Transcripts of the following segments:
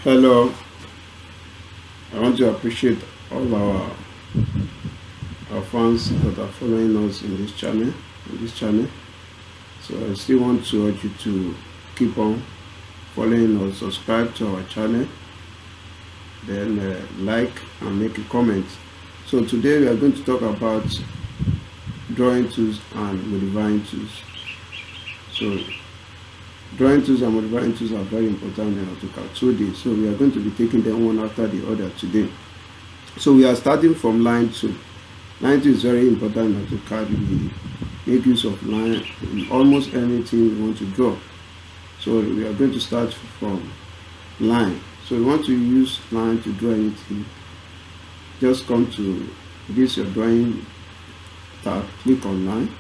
Hello, I want to appreciate all our fans that are following us in this channel. So I still want to urge you to keep on following us, subscribe to our channel, then like and make a comment. So today we are going to talk about drawing tools and modifying tools. So drawing tools and modifying tools are very important in Autocad 2D. So we are going to be taking them one after the other today. So we are starting from line 2. Line 2 is very important in Autocad. We make use of line in almost anything we want to draw. So we are going to start from line. So we want to use line to draw anything. Just come to this your drawing tab, click on line,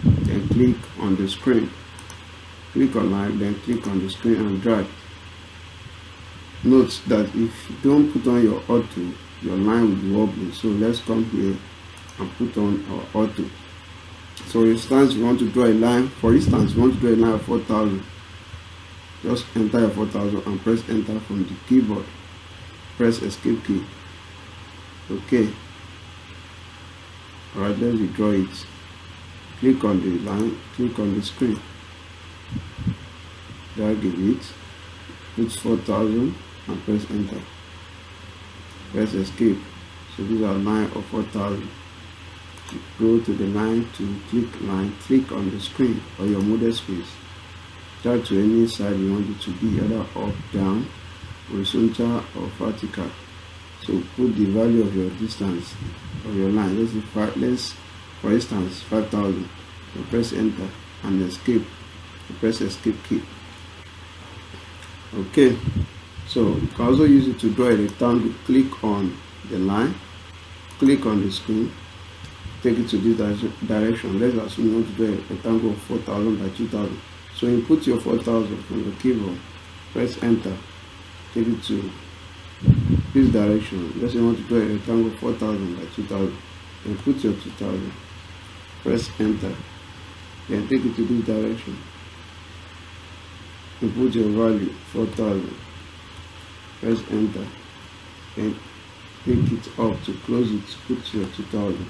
then click on the screen. Click on line, then click on the screen and drag. Note that if you don't put on your auto, your line will be wobbly. So let's come here and put on our auto. So for instance, you want to draw a line. For instance, you want to draw a line of 4,000. Just enter your 4,000 and press enter from the keyboard. Press escape key. Okay. Alright, let's redraw it. Click on the line, click on the screen. Drag it, put 4,000 and press enter. Press escape. So these are line of 4,000. Go to the line to click line, click on the screen or your model space. Drag to any side you want it to be, either up, down, horizontal or vertical. So put the value of your distance of your line. Let's for instance 5,000. So press enter and escape. Press escape key. Okay, so you can also use it to draw a rectangle. Click on the line, click on the screen, take it to this direction. Let's assume you want to draw a rectangle of 4,000 by 2,000. So input your 4,000 from the keyboard, press enter, take it to this direction. Let's say you want to draw a rectangle of 4,000 by 2,000. Then put your 2,000, press enter, then take it to this direction. Input your value 4,000, press enter, then take it up to close it, put your 2,000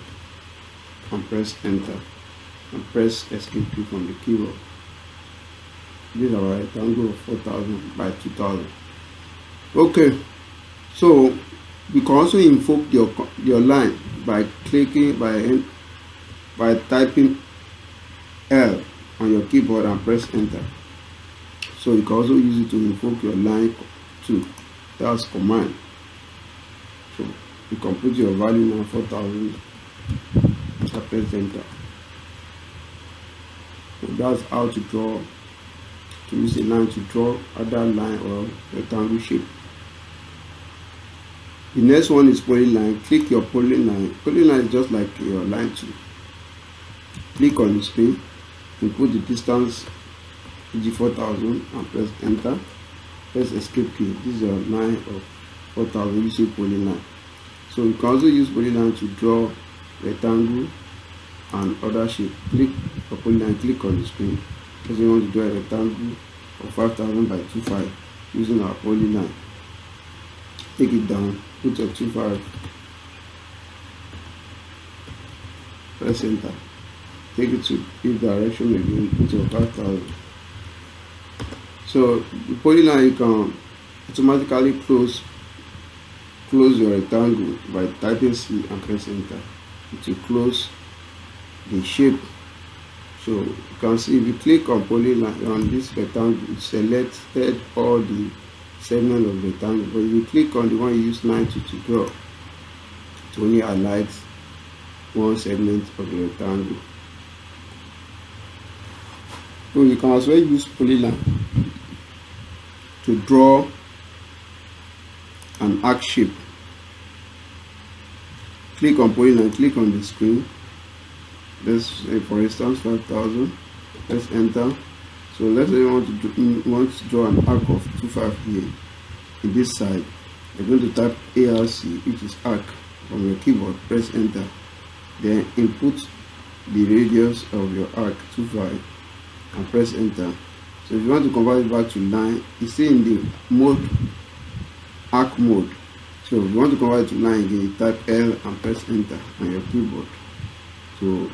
and press enter and press escape key from the keyboard. This is our rectangle of 4,000 by 2,000. Okay, so we can also invoke your line by clicking by typing L on your keyboard and press enter. So you can also use it to invoke your line too. That's command. So you can put your value now 4,000 and press enter. So that's how to draw, to use a line to draw other line or rectangle shape. The next one is polyline. Click your polyline. Polyline is just like your line tool. Click on the screen, input the distance e.g. 4,000 and press enter. Press escape key. This is a line of 4,000 using polyline. So you can also use polyline to draw rectangle and other shape. Click for polyline, click on the screen. Because you want to draw a rectangle of 5,000 by 25 using our polyline. Take it down, put your 25, press enter. Take it to this direction again, put your 5,000. So the polyline, you can automatically close your rectangle by typing C and press enter to close the shape. So you can see if you click on polyline on this rectangle, it selected all the segments of the rectangle. But if you click on the one you use line to draw, it only highlights one segment of the rectangle. So you can also use polyline to draw an arc shape. Click on polyline, click on the screen. Let's say for instance 5,000. Press enter. So let's say you want to draw an arc of 25 here. In this side, you're going to type ARC, which is arc, from your keyboard. Press enter. Then input the radius of your arc 25 and press enter. So if you want to convert it back to line, it's still in the mode arc mode. So if you want to convert it to line again, you type L and press enter on your keyboard to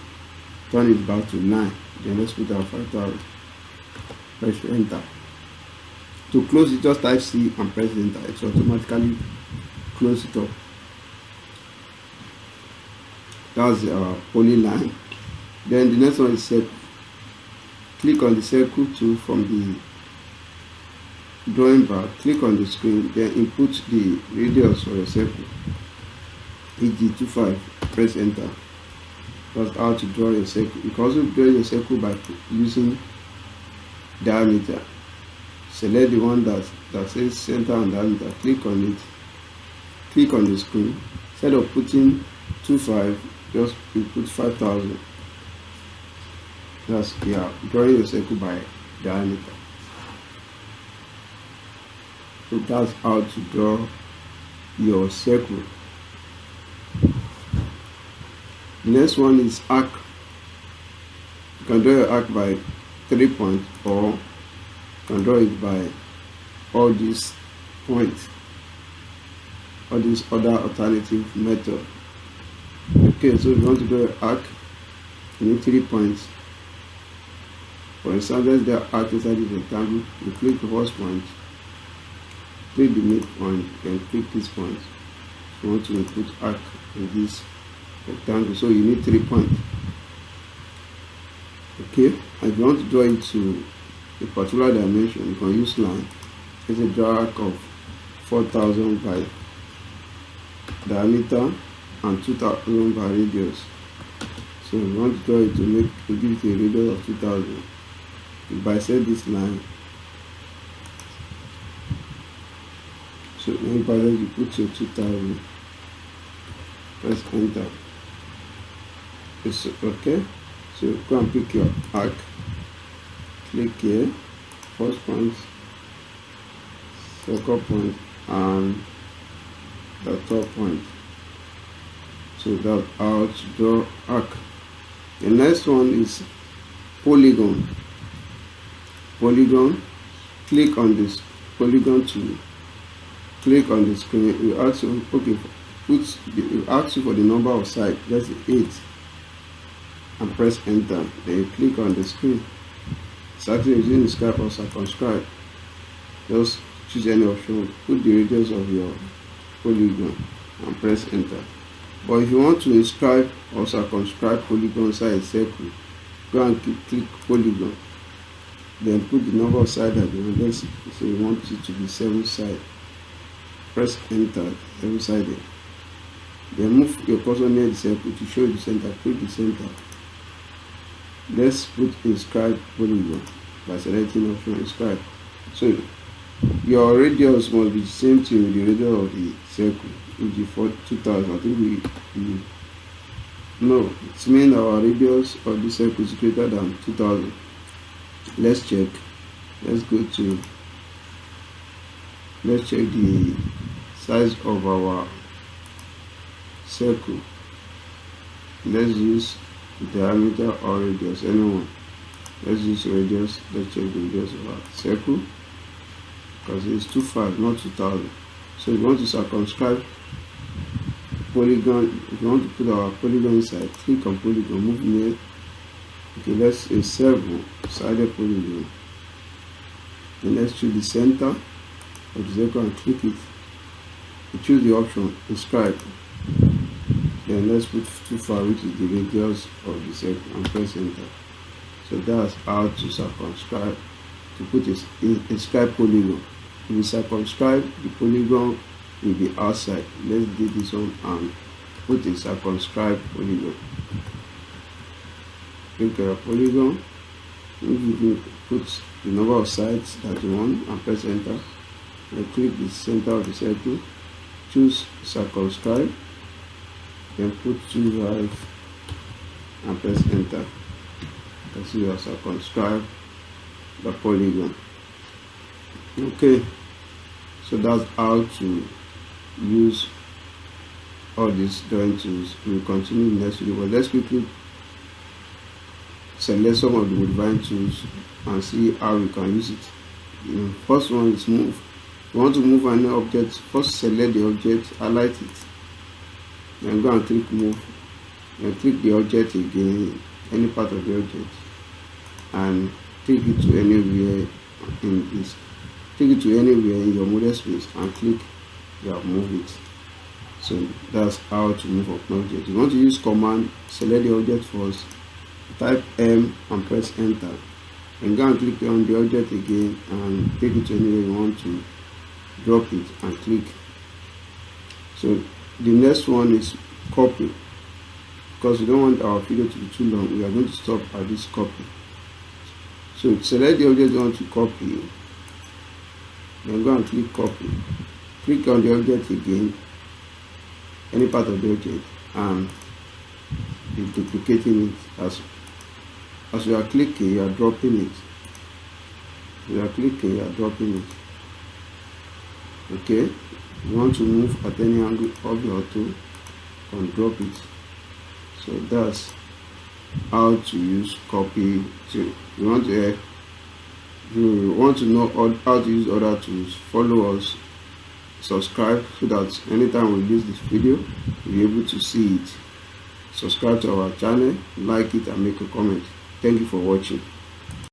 turn it back to line. Then let's put our 5,000. Press enter. To close it, just type C and press enter. It automatically close it up. That's our polyline. Then the next one is circle. Click on the circle tool from the drawing bar. Click on the screen, then input the radius for your circle, e.g. 25. Press enter. That's how to draw your circle. You can also draw your circle by using diameter. Select the one that says center and diameter. Click on it. Click on the screen. Instead of putting 25, just input 5,000. That's drawing your circle by diameter. So that's how to draw your circle. The next one is arc. You can draw your arc by 3 points, or you can draw it by all these points, or this other alternative method. Okay, so if you want to draw your arc, you need 3 points. For instance, there are arc inside this rectangle. You click the first point, click the midpoint, then click this point. You want to input arc in this rectangle, so you need 3 points. Okay, and if you want to draw it to a particular dimension, you can use line. It's a draw arc of 4,000 by diameter and 2,000 by radius. So if you want to draw it to give it a radius of 2,000, you bisect this line. So when you bisect, you put your 2,000. Press enter. It's okay. So go and pick your arc. Click here. First point, second point, and the third point. So that's how to draw arc. The next one is polygon. Polygon. Click on this polygon tool. Click on the screen. It will ask you, okay, it will ask you for the number of sides. That's 8, and press enter. Then you click on the screen. It's actually using the scribe or circumscribe. Just choose any option. Put the radius of your polygon and press enter. But if you want to inscribe or circumscribe polygon inside a circle, go and click polygon. Then put the number of sides that you want. Let's say you want it to be 7 sides. Press enter, 7 sided. Then move your cursor near the circle to show the center. Click the center. Let's put inscribe polygon by selecting option inscribe. So your radius must be the same thing with the radius of the circle, which is for 2,000. I think no, it means our radius of the circle is greater than 2,000. Let's check. Let's check the size of our circle. Let's use diameter or radius, anyone. Let's use radius. Let's check the radius of our circle, because it's 2,500, not 2,000. So if you want to circumscribe polygon, if you want to put our polygon inside, click on polygon, move near. Okay, let's a 7-sided polygon. Then let's choose the center of the circle and click it. You choose the option inscribe. Then let's put 2,500, which is the radius of the circle, and press enter. So that's how to circumscribe, to put a inscribe polygon. If you circumscribe, the polygon will be outside. Let's do this one and put a circumscribe polygon. Click a polygon. If you put the number of sides that you want and press enter, and click the center of the circle, choose circumscribe, then put 2,500 and press enter. You can see you have circumscribed the polygon. Okay, so that's how to use all these drawing tools. We'll continue in the next video, but let's quickly select some of the modifying tools and see how we can use it. First one is move. you want to move any object, first select the object, highlight it, then go and click move, then click the object again, any part of the object, and take it to anywhere in this, take it to anywhere in your model space and click, you have moved it. So that's how to move up an object. You want to use command, select the object first, type M and press enter, and go and click on the object again and take it to anywhere you want to drop it and click. So the next one is copy. Because we don't want our video to be too long, we are going to stop at this copy. So select the object you want to copy, then go and click copy, click on the object again, any part of the object, and be duplicating it. As you are clicking, you are dropping it. You are clicking, you are dropping it. Okay, you want to move at any angle of your tool, and drop it. So that's how to use copy. So you want to know how to use other tools, follow us, subscribe, so that anytime we release this video you'll be able to see it. Subscribe to our channel, like it, and make a comment. Thank you for watching.